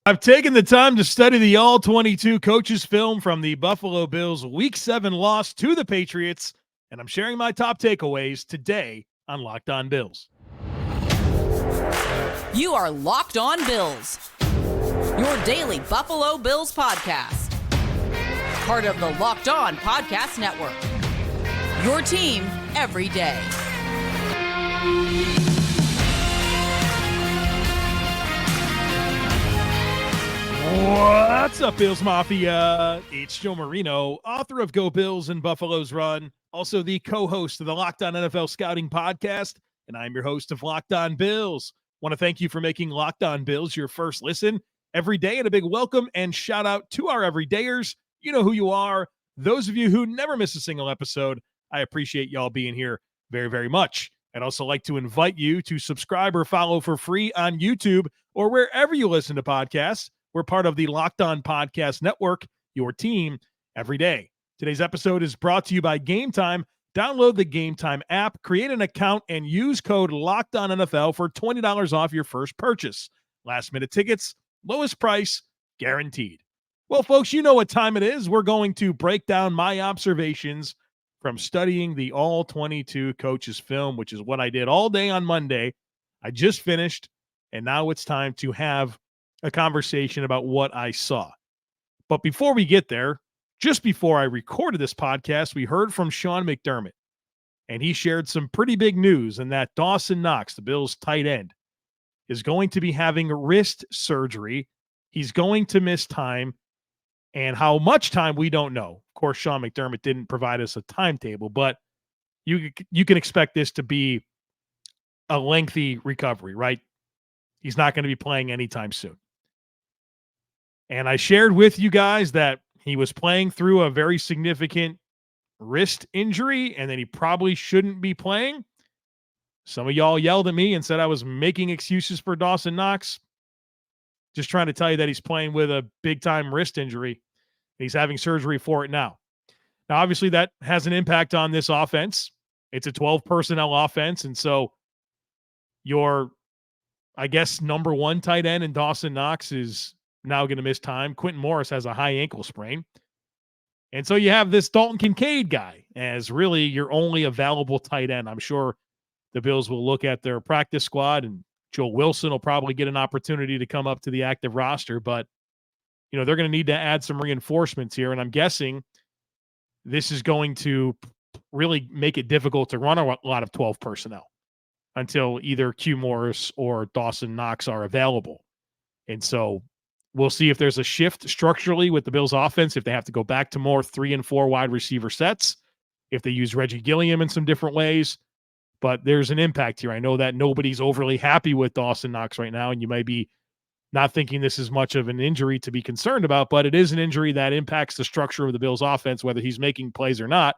I've taken the time to study the All-22 coaches film from the Buffalo Bills Week 7 loss to the Patriots, and I'm sharing my top takeaways today on Locked On Bills. You are Locked On Bills, your daily Buffalo Bills podcast. Part of the Locked On Podcast Network, your team every day. What's up, Bills Mafia? It's Joe Marino, author of Go Bills and Buffalo's Run, also the co-host of the Locked On NFL Scouting Podcast, and I'm your host of Locked On Bills. Want to thank you for making Locked On Bills your first listen every day, and a big welcome and shout out to our everydayers. You know who you are. Those of you who never miss a single episode, I appreciate y'all being here very, very much. I'd also like to invite you to subscribe or follow for free on YouTube or wherever you listen to podcasts. We're part of the Locked On Podcast Network, your team every day. Today's episode is brought to you by Gametime. Download the Gametime app, create an account, and use code LOCKEDONNFL for $20 off your first purchase. Last-minute tickets, lowest price, guaranteed. Well, folks, you know what time it is. We're going to break down my observations from studying the All-22 coaches film, which is what I did all day on Monday. I just finished, and now it's time to have a conversation about what I saw. But before we get there, just before I recorded this podcast, we heard from Sean McDermott, and he shared some pretty big news in that Dawson Knox, the Bills' tight end, is going to be having wrist surgery. He's going to miss time, and how much time we don't know. Of course, Sean McDermott didn't provide us a timetable, but you can expect this to be a lengthy recovery, right? He's not going to be playing anytime soon. And I shared with you guys that he was playing through a very significant wrist injury and that he probably shouldn't be playing. Some of y'all yelled at me and said I was making excuses for Dawson Knox. Just trying to tell you that he's playing with a big-time wrist injury. He's having surgery for it now. Now, obviously, that has an impact on this offense. It's a 12-personnel offense, and so your, I guess, number one tight end in Dawson Knox is now going to miss time. Quintin Morris has a high ankle sprain. And so you have this Dalton Kincaid guy as really your only available tight end. I'm sure the Bills will look at their practice squad, and Joe Wilson will probably get an opportunity to come up to the active roster. But, you know, they're going to need to add some reinforcements here. And I'm guessing this is going to really make it difficult to run a lot of 12 personnel until either Q Morris or Dawson Knox are available. And so we'll see if there's a shift structurally with the Bills offense, if they have to go back to more 3 and 4 wide receiver sets, if they use Reggie Gilliam in some different ways. But there's an impact here. I know that nobody's overly happy with Dawson Knox right now, and you might be not thinking this is much of an injury to be concerned about, but it is an injury that impacts the structure of the Bills offense, whether he's making plays or not,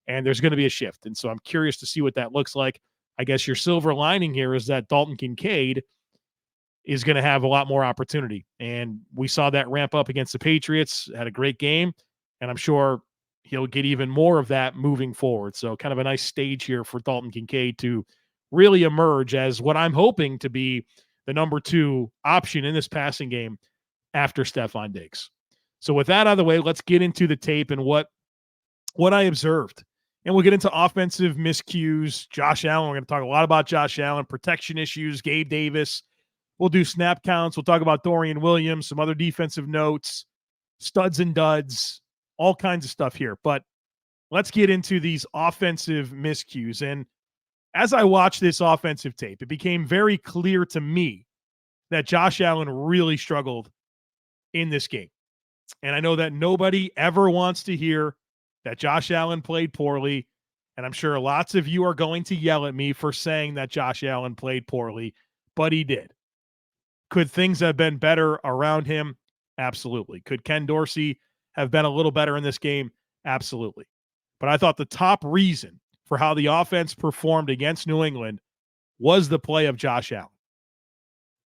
and there's going to be a shift. And so I'm curious to see what that looks like. I guess your silver lining here is that Dalton Kincaid is going to have a lot more opportunity. And we saw that ramp up against the Patriots, had a great game, and I'm sure he'll get even more of that moving forward. So kind of a nice stage here for Dalton Kincaid to really emerge as what I'm hoping to be the number 2 option in this passing game after Stefon Diggs. So with that out of the way, let's get into the tape and what I observed. And we'll get into offensive miscues. Josh Allen, we're going to talk a lot about Josh Allen, protection issues, Gabe Davis. We'll do snap counts. We'll talk about Dorian Williams, some other defensive notes, studs and duds, all kinds of stuff here. But let's get into these offensive miscues. And as I watched this offensive tape, it became very clear to me that Josh Allen really struggled in this game. And I know that nobody ever wants to hear that Josh Allen played poorly. And I'm sure lots of you are going to yell at me for saying that Josh Allen played poorly, but he did. Could things have been better around him? Absolutely. Could Ken Dorsey have been a little better in this game? Absolutely. But I thought the top reason for how the offense performed against New England was the play of Josh Allen.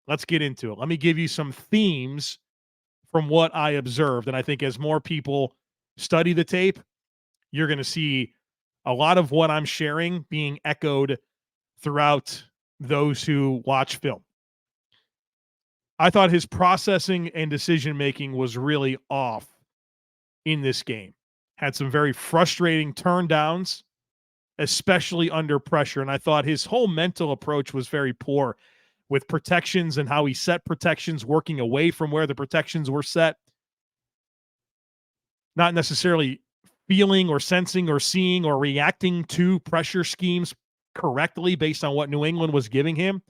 Let's get into it. Let me give you some themes from what I observed. And I think as more people study the tape, you're going to see a lot of what I'm sharing being echoed throughout those who watch film. I thought his processing and decision-making was really off in this game. Had some very frustrating turndowns, especially under pressure. And I thought his whole mental approach was very poor with protections and how he set protections, working away from where the protections were set. Not necessarily feeling or sensing or seeing or reacting to pressure schemes correctly based on what New England was giving him.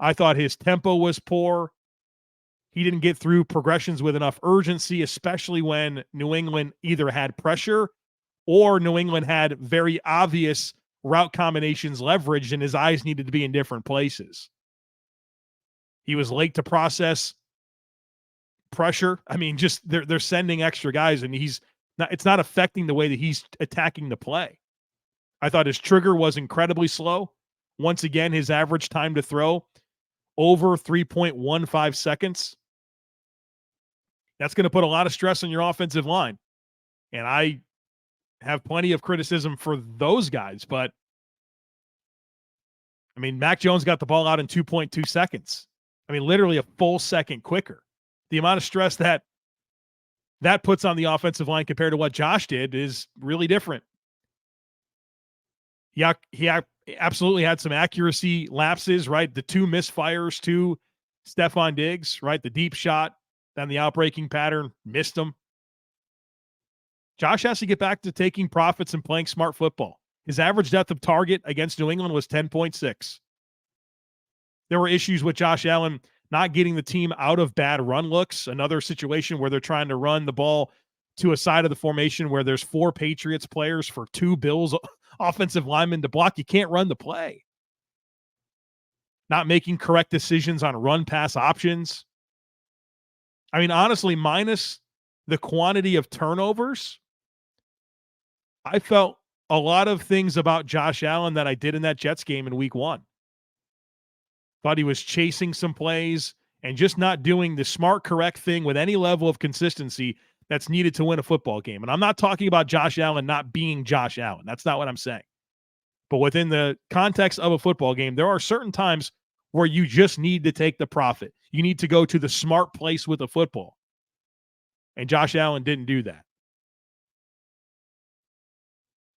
I thought his tempo was poor. He didn't get through progressions with enough urgency, especially when New England either had pressure or New England had very obvious route combinations leveraged and his eyes needed to be in different places. He was late to process pressure. I mean, just they're sending extra guys and it's not affecting the way that he's attacking the play. I thought his trigger was incredibly slow. Once again, his average time to throw over 3.15 seconds. That's going to put a lot of stress on your offensive line. And I have plenty of criticism for those guys, but I mean, Mac Jones got the ball out in 2.2 seconds. I mean, literally a full second quicker. The amount of stress that puts on the offensive line compared to what Josh did is really different. He absolutely had some accuracy lapses, right? The two misfires to Stefon Diggs, right? The deep shot, then the outbreaking pattern, missed him. Josh has to get back to taking profits and playing smart football. His average depth of target against New England was 10.6. There were issues with Josh Allen not getting the team out of bad run looks. Another situation where they're trying to run the ball to a side of the formation where there's 4 Patriots players for 2 Bills offensive linemen to block. You can't run the play. Not making correct decisions on run pass options. I mean, honestly, minus the quantity of turnovers, I felt a lot of things about Josh Allen that I did in that Jets game in week 1. Thought he was chasing some plays and just not doing the smart, correct thing with any level of consistency that's needed to win a football game. And I'm not talking about Josh Allen not being Josh Allen. That's not what I'm saying. But within the context of a football game, there are certain times where you just need to take the profit. You need to go to the smart place with the football. And Josh Allen didn't do that.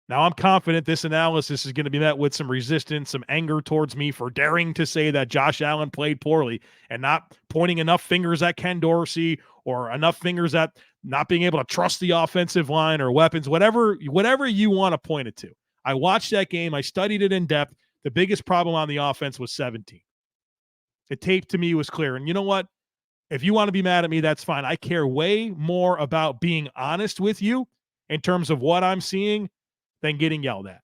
Now, I'm confident this analysis is going to be met with some resistance, some anger towards me for daring to say that Josh Allen played poorly and not pointing enough fingers at Ken Dorsey or enough fingers at not being able to trust the offensive line or weapons, whatever you want to point it to. I watched that game. I studied it in depth. The biggest problem on the offense was 17. The tape to me was clear. And you know what? If you want to be mad at me, that's fine. I care way more about being honest with you in terms of what I'm seeing than getting yelled at.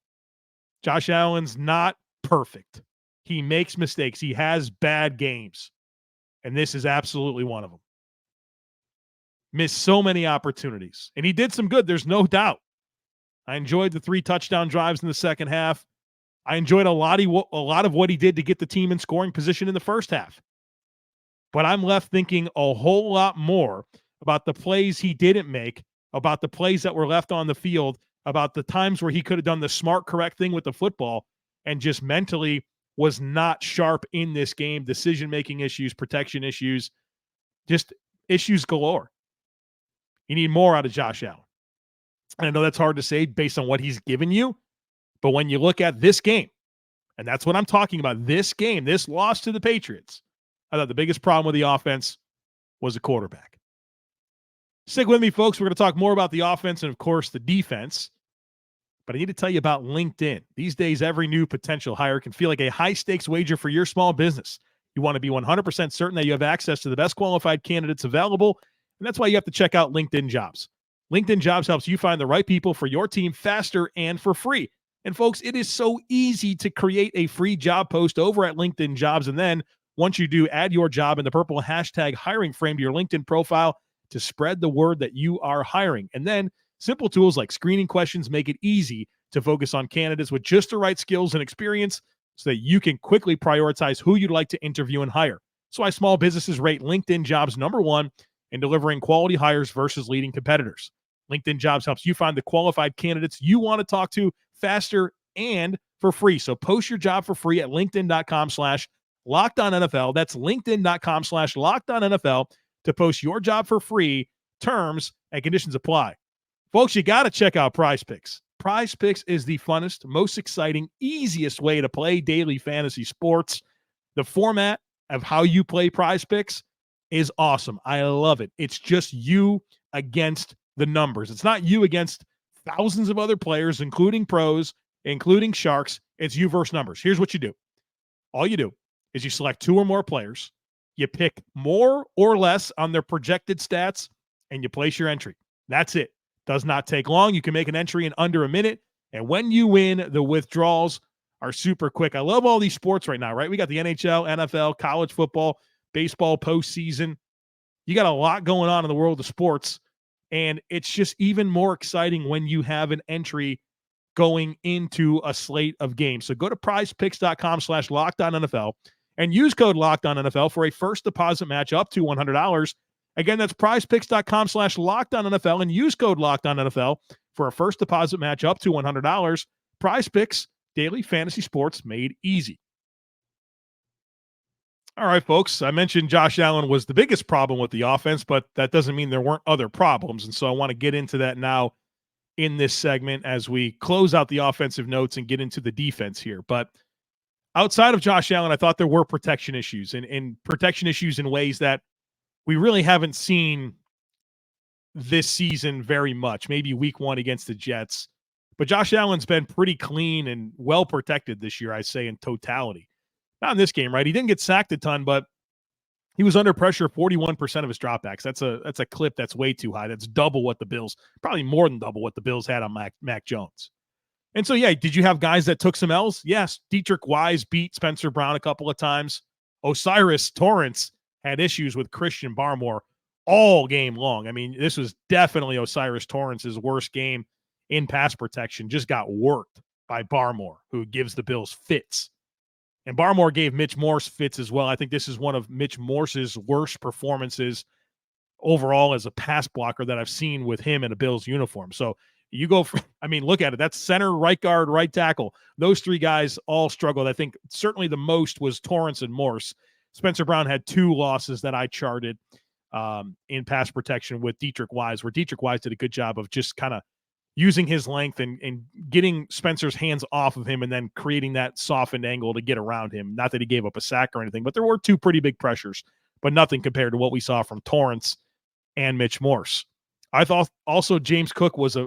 Josh Allen's not perfect. He makes mistakes. He has bad games. And this is absolutely one of them. Missed so many opportunities. And he did some good, there's no doubt. I enjoyed the 3 touchdown drives in the second half. I enjoyed a lot of what he did to get the team in scoring position in the first half. But I'm left thinking a whole lot more about the plays he didn't make, about the plays that were left on the field, about the times where he could have done the smart, correct thing with the football and just mentally was not sharp in this game. Decision-making issues, protection issues, just issues galore. You need more out of Josh Allen. And I know that's hard to say based on what he's given you, but when you look at this game, and that's what I'm talking about, this game, this loss to the Patriots, I thought the biggest problem with the offense was the quarterback. Stick with me, folks. We're going to talk more about the offense and, of course, the defense. But I need to tell you about LinkedIn. These days, every new potential hire can feel like a high-stakes wager for your small business. You want to be 100% certain that you have access to the best qualified candidates available, and that's why you have to check out LinkedIn Jobs. LinkedIn Jobs helps you find the right people for your team faster and for free. And, folks, it is so easy to create a free job post over at LinkedIn Jobs, and then once you do, add your job in the purple hashtag hiring frame to your LinkedIn profile to spread the word that you are hiring. And then simple tools like screening questions make it easy to focus on candidates with just the right skills and experience so that you can quickly prioritize who you'd like to interview and hire. That's why small businesses rate LinkedIn Jobs #1 in delivering quality hires versus leading competitors. LinkedIn Jobs helps you find the qualified candidates you want to talk to faster and for free. So post your job for free at linkedin.com/ Locked On NFL. That's linkedin.com/Locked On NFL to post your job for free. Terms and conditions apply. Folks, you got to check out PrizePicks. PrizePicks is the funnest, most exciting, easiest way to play daily fantasy sports. The format of how you play PrizePicks is awesome. I love it. It's just you against the numbers. It's not you against thousands of other players, including pros, including sharks. It's you versus numbers. Here's what you do. All you do is you select 2 or more players, you pick more or less on their projected stats, and you place your entry. That's it. Does not take long. You can make an entry in under a minute, and when you win, the withdrawals are super quick. I love all these sports right now, right? We got the NHL, NFL, college football, baseball postseason. You got a lot going on in the world of sports, and it's just even more exciting when you have an entry going into a slate of games. So go to prizepicks.com/LockedOnNFL and use code LockedOnNFL for a first deposit match up to $100. Again, that's prizepicks.com/LockedOnNFL and use code LockedOnNFL for a first deposit match up to $100. PrizePicks, daily fantasy sports made easy. All right, folks, I mentioned Josh Allen was the biggest problem with the offense, but that doesn't mean there weren't other problems. And so I want to get into that now in this segment as we close out the offensive notes and get into the defense here. But outside of Josh Allen, I thought there were protection issues and protection issues in ways that we really haven't seen this season very much. Maybe week 1 against the Jets. But Josh Allen's been pretty clean and well protected this year, I say, in totality. Not in this game, right? He didn't get sacked a ton, but he was under pressure 41% of his dropbacks. That's a clip that's way too high. That's double what the Bills, probably more than double what the Bills had on Mac Jones. And so, yeah, did you have guys that took some L's? Yes. Dietrich Wise beat Spencer Brown a couple of times. O'Cyrus Torrence had issues with Christian Barmore all game long. I mean, this was definitely O'Cyrus Torrence's worst game in pass protection. Just got worked by Barmore, who gives the Bills fits. And Barmore gave Mitch Morse fits as well. I think this is one of Mitch Morse's worst performances overall as a pass blocker that I've seen with him in a Bills uniform. So you go for, I mean, look at it. That's center, right guard, right tackle. Those 3 guys all struggled. I think certainly the most was Torrence and Morse. Spencer Brown had 2 losses that I charted in pass protection with Dietrich Wise, where Dietrich Wise did a good job of just kind of using his length and getting Spencer's hands off of him and then creating that softened angle to get around him. Not that he gave up a sack or anything, but there were 2 pretty big pressures, but nothing compared to what we saw from Torrence and Mitch Morse. I thought also James Cook was a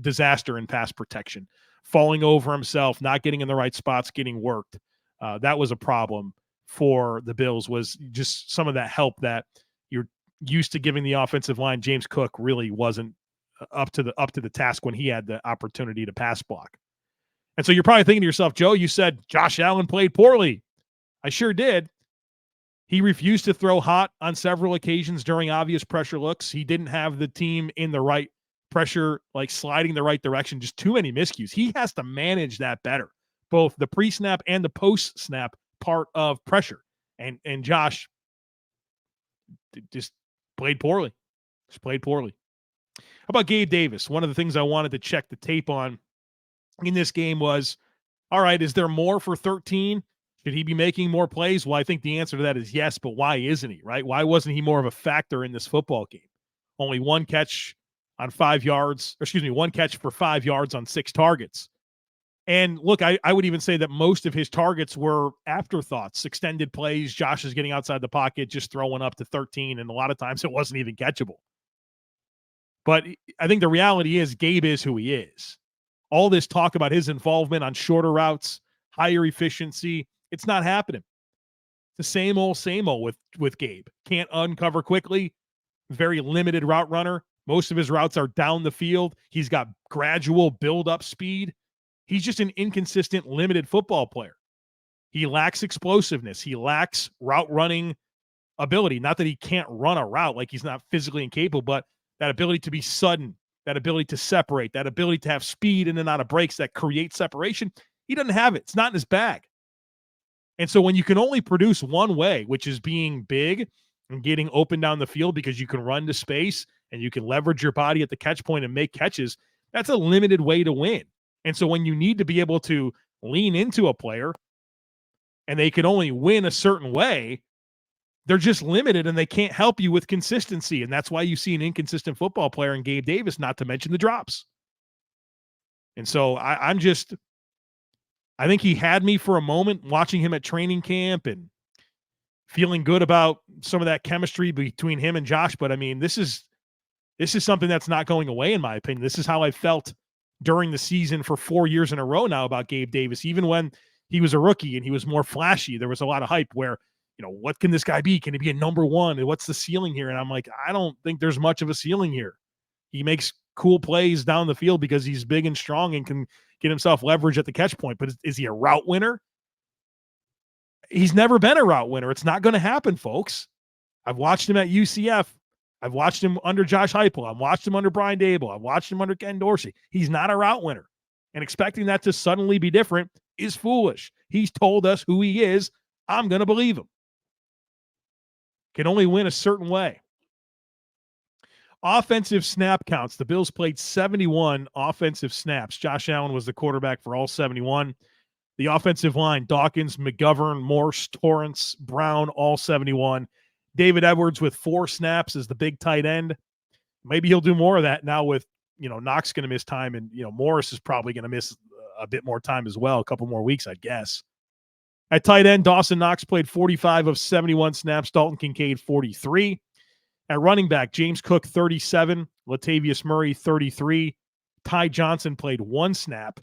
disaster in pass protection, falling over himself, not getting in the right spots, getting worked. That was a problem for the Bills, was just some of that help that you're used to giving the offensive line. James Cook really wasn't up to the task when he had the opportunity to pass block. And so you're probably thinking to yourself, Joe, you said Josh Allen played poorly. I sure did. He refused to throw hot on several occasions during obvious pressure looks. He didn't have the team in the right pressure, like sliding the right direction, just too many miscues. He has to manage that better, both the pre-snap and the post-snap part of pressure. And Josh just played poorly. Just played poorly. How about Gabe Davis? One of the things I wanted to check the tape on in this game was, all right, is there more for 13? Should he be making more plays? Well, I think the answer to that is yes, but why isn't he, right? Why wasn't he more of a factor in this football game? Only 1 catch on 5 yards, 1 catch for 5 yards on 6 targets. And look, I would even say that most of his targets were afterthoughts, extended plays. Josh is getting outside the pocket, just throwing up to 13, and a lot of times it wasn't even catchable. But I think the reality is Gabe is who he is. All this talk about his involvement on shorter routes, higher efficiency, it's not happening. It's the same old with Gabe. Can't uncover quickly, very limited route runner. Most of his routes are down the field. He's got gradual build-up speed. He's just an inconsistent, limited football player. He lacks explosiveness. He lacks route running ability. Not that he can't run a route, like he's not physically incapable, but that ability to be sudden, that ability to separate, that ability to have speed in and out of breaks that create separation, he doesn't have it. It's not in his bag. And so when you can only produce one way, which is being big and getting open down the field because you can run to space and you can leverage your body at the catch point and make catches, that's a limited way to win. And so when you need to be able to lean into a player, and they can only win a certain way, they're just limited and they can't help you with consistency. And that's why you see an inconsistent football player in Gabe Davis, not to mention the drops. And so I think he had me for a moment watching him at training camp and feeling good about some of that chemistry between him and Josh. But I mean, this is something that's not going away, in my opinion. This is how I felt during the season for 4 years in a row now about Gabe Davis. Even when he was a rookie and he was more flashy, there was a lot of hype where, what can this guy be? Can he be a number one? And what's the ceiling here? And I'm like, I don't think there's much of a ceiling here. He makes cool plays down the field because he's big and strong and can get himself leverage at the catch point. But is he a route winner? He's never been a route winner. It's not going to happen, folks. I've watched him at UCF. I've watched him under Josh Heupel. I've watched him under Brian Daboll. I've watched him under Ken Dorsey. He's not a route winner. And expecting that to suddenly be different is foolish. He's told us who he is. I'm going to believe him. Can only win a certain way. Offensive snap counts. The Bills played 71 offensive snaps. Josh Allen was the quarterback for all 71. The offensive line, Dawkins, McGovern, Morse, Torrance, Brown, all 71. David Edwards with 4 snaps as the big tight end. Maybe he'll do more of that now with, Knox going to miss time, and, Morris is probably going to miss a bit more time as well, a couple more weeks, I'd guess. At tight end, Dawson Knox played 45 of 71 snaps, Dalton Kincaid 43. At running back, James Cook 37, Latavius Murray 33. Ty Johnson played 1 snap,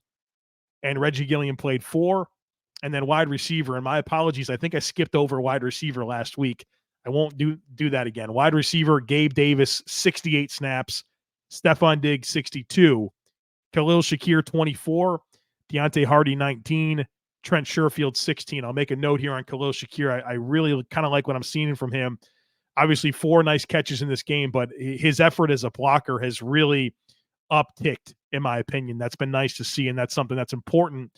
and Reggie Gilliam played 4. And then wide receiver, and my apologies, I think I skipped over wide receiver last week. I won't do that again. Wide receiver, Gabe Davis, 68 snaps. Stefon Diggs, 62. Khalil Shakir, 24. Deontay Hardy, 19. Trent Sherfield, 16. I'll make a note here on Khalil Shakir. I really kind of like what I'm seeing from him. Obviously, 4 nice catches in this game, but his effort as a blocker has really upticked, in my opinion. That's been nice to see, and that's something that's important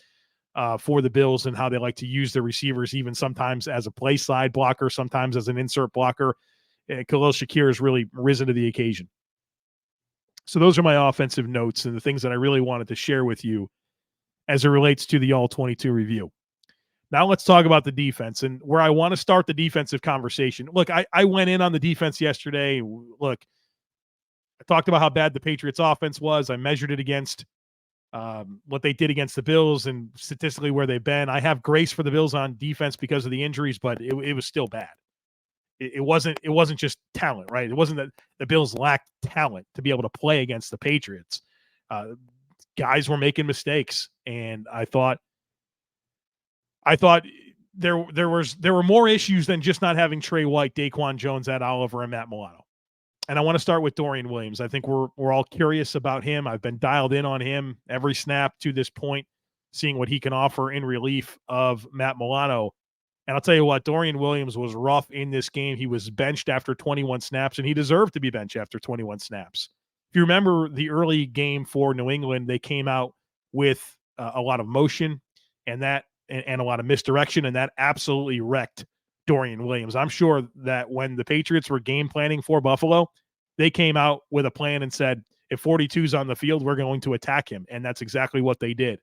for the Bills and how they like to use their receivers, even sometimes as a play side blocker, sometimes as an insert blocker. Khalil Shakir has really risen to the occasion. So those are my offensive notes and the things that I really wanted to share with you as it relates to the All-22 review. Now let's talk about the defense and where I want to start the defensive conversation. Look, I went in on the defense yesterday. Look, I talked about how bad the Patriots offense was. I measured it against what they did against the Bills and statistically where they've been. I have grace for the Bills on defense because of the injuries, but it was still bad. It wasn't just talent, right? It wasn't that the Bills lacked talent to be able to play against the Patriots. Guys were making mistakes, and I thought there were more issues than just not having Trey White, Daquan Jones, Ed Oliver, and Matt Milano. And I want to start with Dorian Williams. I think we're all curious about him. I've been dialed in on him every snap to this point, seeing what he can offer in relief of Matt Milano. And I'll tell you what, Dorian Williams was rough in this game. He was benched after 21 snaps, and he deserved to be benched after 21 snaps. If you remember the early game for New England, they came out with a lot of motion and a lot of misdirection, and that absolutely wrecked Dorian Williams. I'm sure that when the Patriots were game planning for Buffalo, they came out with a plan and said, if 42's on the field, we're going to attack him. And that's exactly what they did.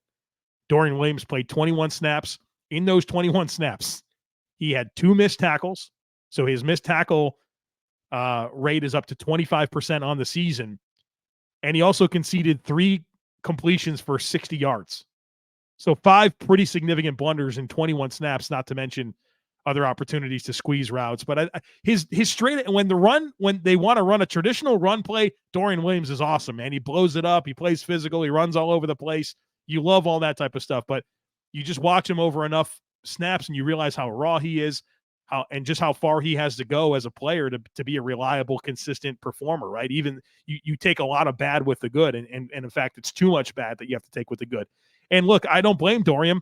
Dorian Williams played 21 snaps. In those 21 snaps, he had 2 missed tackles. So his missed tackle rate is up to 25% on the season. And he also conceded 3 completions for 60 yards. So 5 pretty significant blunders in 21 snaps, not to mention other opportunities to squeeze routes. But his straight, when they want to run a traditional run play, Dorian Williams is awesome, man. He blows it up. He plays physical. He runs all over the place. You love all that type of stuff, but you just watch him over enough snaps and you realize how raw he is, and just how far he has to go as a player to be a reliable, consistent performer, right? Even you take a lot of bad with the good, and in fact, it's too much bad that you have to take with the good. And look, I don't blame Dorian.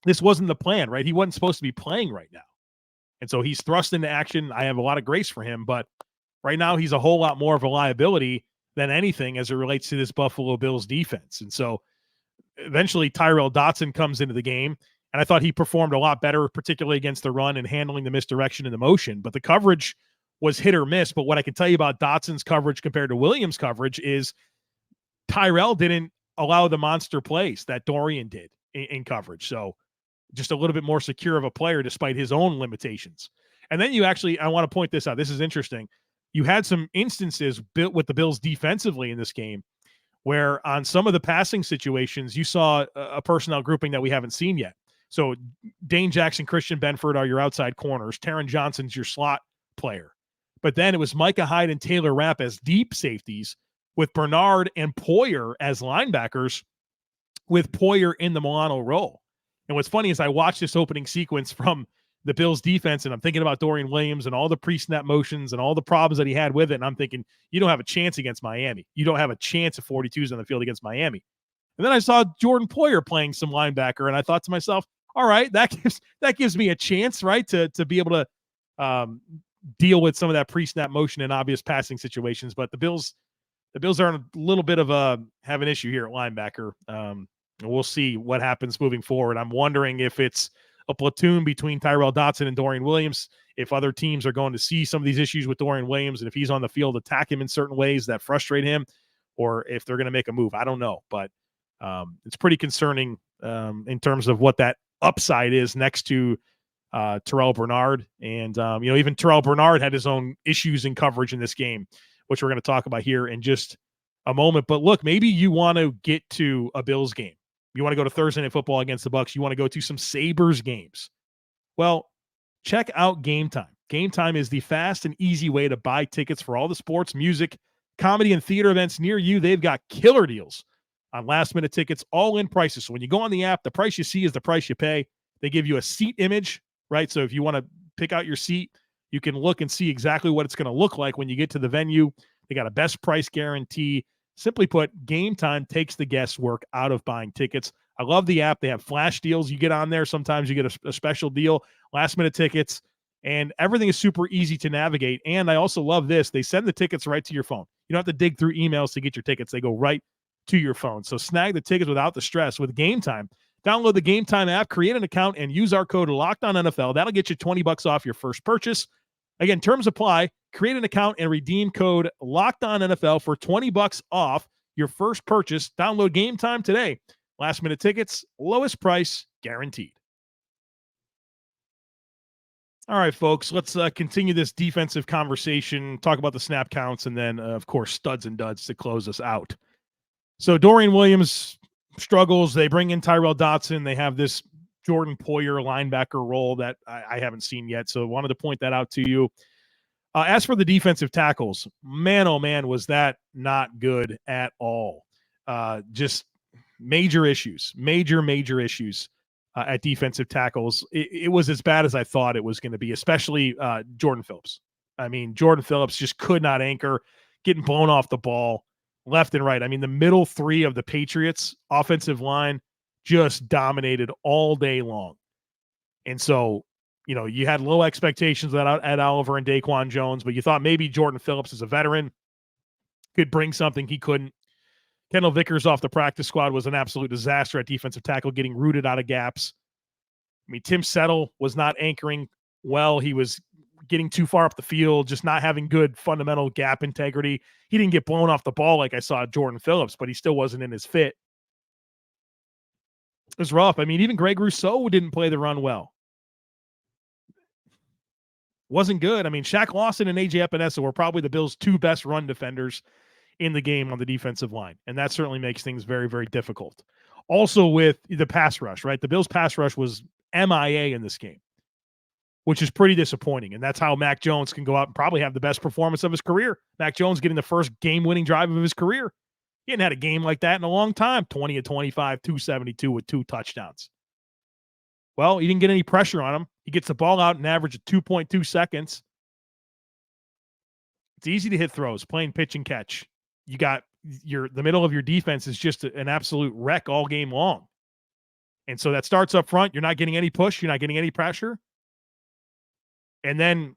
This wasn't the plan, right? He wasn't supposed to be playing right now. And so he's thrust into action. I have a lot of grace for him, but right now he's a whole lot more of a liability than anything as it relates to this Buffalo Bills defense. And so eventually Tyrel Dotson comes into the game, and I thought he performed a lot better, particularly against the run and handling the misdirection and the motion. But the coverage was hit or miss. But what I can tell you about Dotson's coverage compared to Williams' coverage is Tyrel didn't allow the monster plays that Dorian did in coverage. So just a little bit more secure of a player despite his own limitations. And then I want to point this out. This is interesting. You had some instances built with the Bills defensively in this game where on some of the passing situations, you saw a personnel grouping that we haven't seen yet. So Dane Jackson, Christian Benford are your outside corners. Taron Johnson's your slot player. But then it was Micah Hyde and Taylor Rapp as deep safeties with Bernard and Poyer as linebackers with Poyer in the Milano role. And what's funny is I watched this opening sequence from the Bills defense, and I'm thinking about Dorian Williams and all the pre-snap motions and all the problems that he had with it. And I'm thinking, you don't have a chance against Miami. You don't have a chance of 42s on the field against Miami. And then I saw Jordan Poyer playing some linebacker, and I thought to myself, all right, that gives me a chance, right, to be able to deal with some of that pre-snap motion in obvious passing situations. But the Bills are in a little bit of have an issue here at linebacker. We'll see what happens moving forward. I'm wondering if it's a platoon between Tyrel Dodson and Dorian Williams, if other teams are going to see some of these issues with Dorian Williams, and if he's on the field, attack him in certain ways that frustrate him, or if they're going to make a move. I don't know, but it's pretty concerning in terms of what that upside is next to Terrel Bernard. And, even Terrel Bernard had his own issues in coverage in this game, which we're going to talk about here in just a moment. But look, maybe you want to get to a Bills game. You want to go to Thursday Night Football against the Bucs. You want to go to some Sabres games. Well, check out Gametime. Gametime is the fast and easy way to buy tickets for all the sports, music, comedy, and theater events near you. They've got killer deals on last-minute tickets, all-in prices. So when you go on the app, the price you see is the price you pay. They give you a seat image, right? So if you want to pick out your seat, you can look and see exactly what it's going to look like when you get to the venue. They got a best price guarantee. Simply put, Gametime takes the guesswork out of buying tickets. I love the app. They have flash deals. You get on there. Sometimes you get a special deal, last-minute tickets, and everything is super easy to navigate. And I also love this. They send the tickets right to your phone. You don't have to dig through emails to get your tickets. They go right to your phone. So snag the tickets without the stress with Gametime. Download the Gametime app, create an account, and use our code LOCKEDONNFL. That'll get you $20 off your first purchase. Again, terms apply. Create an account and redeem code LOCKEDONNFL for $20 off your first purchase. Download Gametime today. Last-minute tickets, lowest price guaranteed. All right, folks, let's continue this defensive conversation, talk about the snap counts, and then, of course, studs and duds to close us out. So Dorian Williams struggles. They bring in Tyrel Dodson. They have this Jordan Poyer linebacker role that I haven't seen yet, so wanted to point that out to you. As for the defensive tackles, man, oh man, was that not good at all. Just major issues at defensive tackles. It was as bad as I thought it was going to be, especially Jordan Phillips. I mean, Jordan Phillips just could not anchor, getting blown off the ball left and right. I mean, the middle three of the Patriots offensive line just dominated all day long. And so, you had low expectations at Ed Oliver and Daquan Jones, but you thought maybe Jordan Phillips as a veteran could bring something. He couldn't. Kendall Vickers off the practice squad was an absolute disaster at defensive tackle, getting rooted out of gaps. I mean, Tim Settle was not anchoring well. He was getting too far up the field, just not having good fundamental gap integrity. He didn't get blown off the ball like I saw Jordan Phillips, but he still wasn't in his fit. It was rough. I mean, even Gregory Rousseau didn't play the run well. Wasn't good. I mean, Shaq Lawson and A.J. Epinesa were probably the Bills' two best run defenders in the game on the defensive line. And that certainly makes things very, very difficult. Also with the pass rush, right? The Bills' pass rush was MIA in this game, which is pretty disappointing. And that's how Mac Jones can go out and probably have the best performance of his career. Mac Jones getting the first game-winning drive of his career. He hadn't had a game like that in a long time. 20-25, 272 with 2 touchdowns. Well, he didn't get any pressure on him. He gets the ball out an average of 2.2 seconds. It's easy to hit throws, playing pitch and catch. You got the middle of your defense is just an absolute wreck all game long. And so that starts up front. You're not getting any push. You're not getting any pressure. And then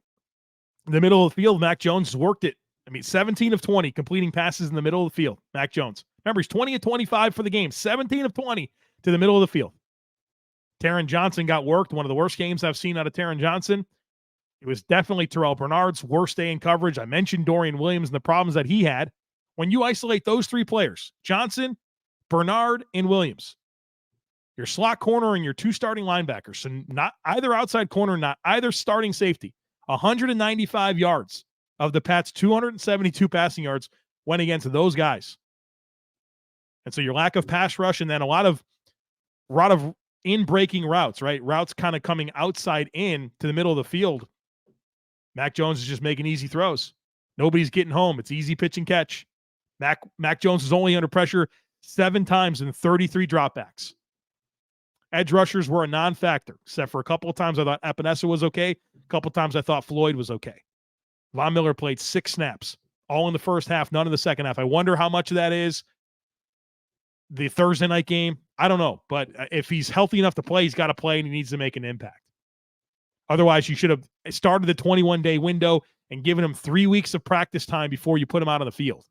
in the middle of the field, Mac Jones worked it. I mean, 17 of 20 completing passes in the middle of the field. Mac Jones. Remember, he's 20 of 25 for the game. 17 of 20 to the middle of the field. Taron Johnson got worked. One of the worst games I've seen out of Taron Johnson. It was definitely Terrel Bernard's worst day in coverage. I mentioned Dorian Williams and the problems that he had. When you isolate those 3 players, Johnson, Bernard, and Williams, Your slot corner and your 2 starting linebackers. So not either outside corner, not either starting safety. 195 yards of the Pats' 272 passing yards went against those guys. And so your lack of pass rush and then a lot of in-breaking routes, right? Routes kind of coming outside in to the middle of the field. Mac Jones is just making easy throws. Nobody's getting home. It's easy pitch and catch. Mac Jones is only under pressure 7 times in 33 dropbacks. Edge rushers were a non-factor, except for a couple of times I thought Epinesa was okay. A couple of times I thought Floyd was okay. Von Miller played 6 snaps, all in the first half, none in the second half. I wonder how much of that is the Thursday night game. I don't know, but if he's healthy enough to play, he's got to play and he needs to make an impact. Otherwise, you should have started the 21-day window and given him 3 weeks of practice time before you put him out on the field.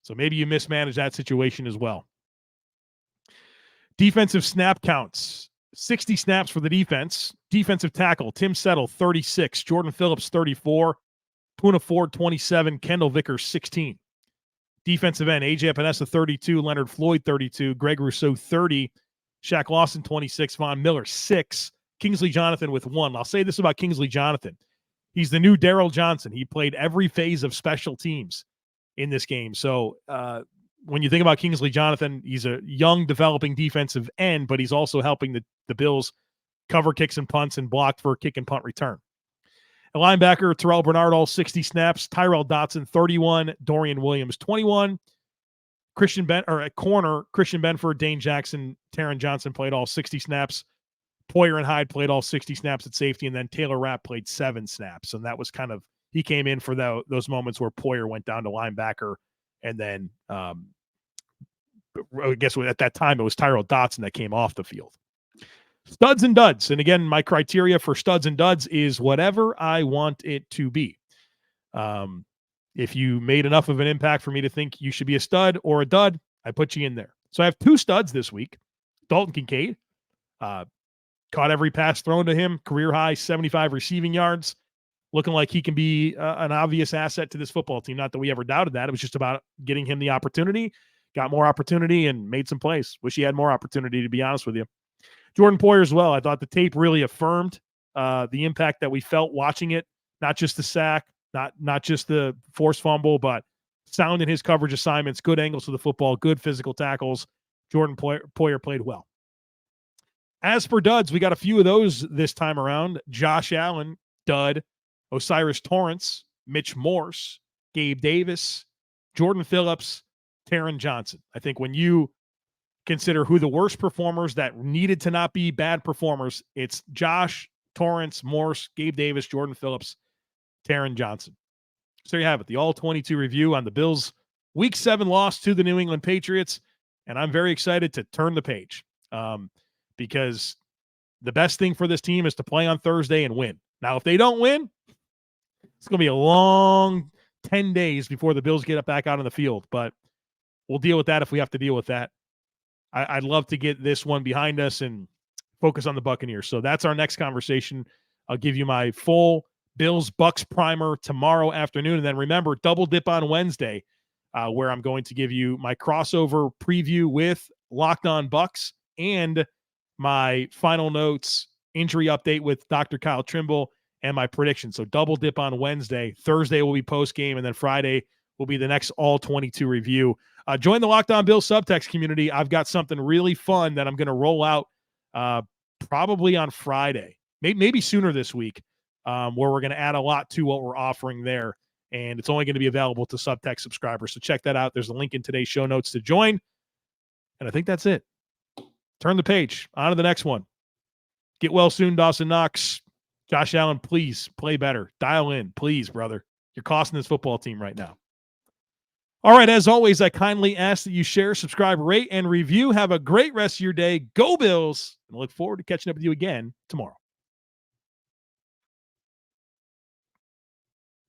So maybe you mismanaged that situation as well. Defensive snap counts, 60 snaps for the defense. Defensive tackle, Tim Settle, 36. Jordan Phillips, 34. Poona Ford, 27. Kendall Vickers, 16. Defensive end, A.J. Epinesa, 32. Leonard Floyd, 32. Greg Rousseau, 30. Shaq Lawson, 26. Von Miller, 6. Kingsley Jonathan with 1. I'll say this about Kingsley Jonathan. He's the new Taron Johnson. He played every phase of special teams in this game. So, when you think about Kingsley Jonathan, he's a young, developing defensive end, but he's also helping the Bills cover kicks and punts and block for a kick and punt return. A linebacker, Terrel Bernard, all 60 snaps. Tyrel Dotson, 31. Dorian Williams, 21. At corner, Christian Benford, Dane Jackson, Taron Johnson played all 60 snaps. Poyer and Hyde played all 60 snaps at safety, and then Taylor Rapp played 7 snaps. And that was he came in for those moments where Poyer went down to linebacker. And then I guess at that time, it was Tyrel Dotson that came off the field. Studs and duds. And again, my criteria for studs and duds is whatever I want it to be. If you made enough of an impact for me to think you should be a stud or a dud, I put you in there. So I have 2 studs this week. Dalton Kincaid caught every pass thrown to him, career high 75 receiving yards. Looking like he can be an obvious asset to this football team. Not that we ever doubted that. It was just about getting him the opportunity. Got more opportunity and made some plays. Wish he had more opportunity, to be honest with you. Jordan Poyer as well. I thought the tape really affirmed the impact that we felt watching it. Not just the sack, not just the forced fumble, but sound in his coverage assignments, good angles to the football, good physical tackles. Jordan Poyer played well. As for duds, we got a few of those this time around. Josh Allen, dud. Osiris Torrance, Mitch Morse, Gabe Davis, Jordan Phillips, Taron Johnson. I think when you consider who the worst performers that needed to not be bad performers, it's Josh, Torrance, Morse, Gabe Davis, Jordan Phillips, Taron Johnson. So there you have it, the All-22 review on the Bills' Week 7 loss to the New England Patriots. And I'm very excited to turn the page because the best thing for this team is to play on Thursday and win. Now, if they don't win, it's going to be a long 10 days before the Bills get back out on the field, but we'll deal with that if we have to deal with that. I'd love to get this one behind us and focus on the Buccaneers. So that's our next conversation. I'll give you my full Bills-Bucks primer tomorrow afternoon. And then remember, double dip on Wednesday, where I'm going to give you my crossover preview with Locked On Bucks and my final notes injury update with Dr. Kyle Trimble and my prediction. So double dip on Wednesday. Thursday will be post-game, and then Friday will be the next All-22 review. Join the Locked On Bills subtext community. I've got something really fun that I'm going to roll out probably on Friday, maybe sooner this week, where we're going to add a lot to what we're offering there. And it's only going to be available to subtext subscribers. So check that out. There's a link in today's show notes to join. And I think that's it. Turn the page. On to the next one. Get well soon, Dawson Knox. Josh Allen, please play better. Dial in, please, brother. You're costing this football team right now. All right, as always, I kindly ask that you share, subscribe, rate, and review. Have a great rest of your day. Go Bills. And I look forward to catching up with you again tomorrow.